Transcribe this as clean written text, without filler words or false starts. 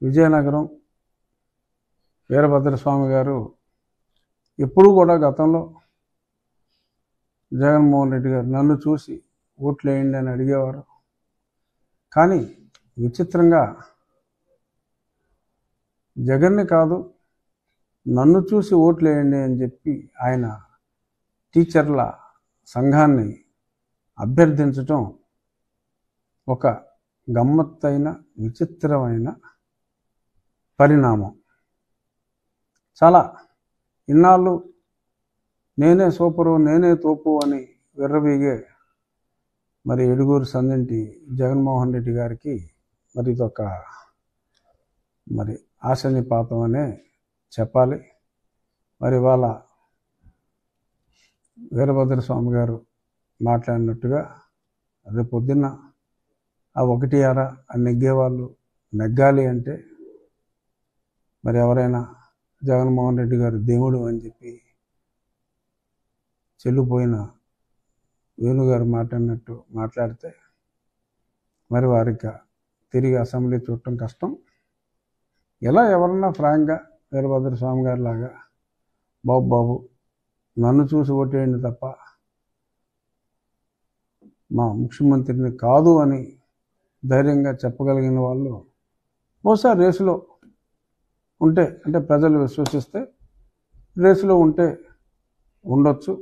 విజయనగరం వీరభద్రస్వామి గారు ఎప్పుడూ కూడా గతంలో జగన్మోహన్ రెడ్డి గారు నన్ను చూసి ఓట్లు వేయండి అని అడిగేవారు. కానీ విచిత్రంగా జగన్ని కాదు నన్ను చూసి ఓట్లు వేయండి అని చెప్పి ఆయన టీచర్ల సంఘాన్ని అభ్యర్థించటం ఒక గమ్మత్తైన విచిత్రమైన పరిణామం. చాలా ఇన్నాళ్ళు నేనే సూపరు నేనే తోపు అని విర్రవీగే మరి ఎడుగూరు సందింటి జగన్మోహన్ రెడ్డి గారికి మరి ఇదొక మరి ఆశనిపాతం అనే చెప్పాలి. మరి వాళ్ళ వీరభద్రస్వామి గారు మాట్లాడినట్టుగా రేపొద్దున్న ఆ 1/6 నెగ్గేవాళ్ళు నెగ్గాలి అంటే మరి ఎవరైనా జగన్మోహన్ రెడ్డి గారు దేవుడు అని చెప్పి చెల్లిపోయిన వేణుగారు మాట్లాడినట్టు మాట్లాడితే మరి వారికి తిరిగి అసెంబ్లీ చూడటం కష్టం. ఇలా ఎవరన్నా ఫ్రాంక్గా వీరభద్రస్వామి గారి లాగా బాబు నన్ను చూసి ఓటేయండి తప్ప మా ముఖ్యమంత్రిని కాదు అని ధైర్యంగా చెప్పగలిగిన వాళ్ళు బహుశా రేసులో ఉంటే, అంటే ప్రజలు విశ్వసిస్తే రేసులో ఉంటే ఉండొచ్చు.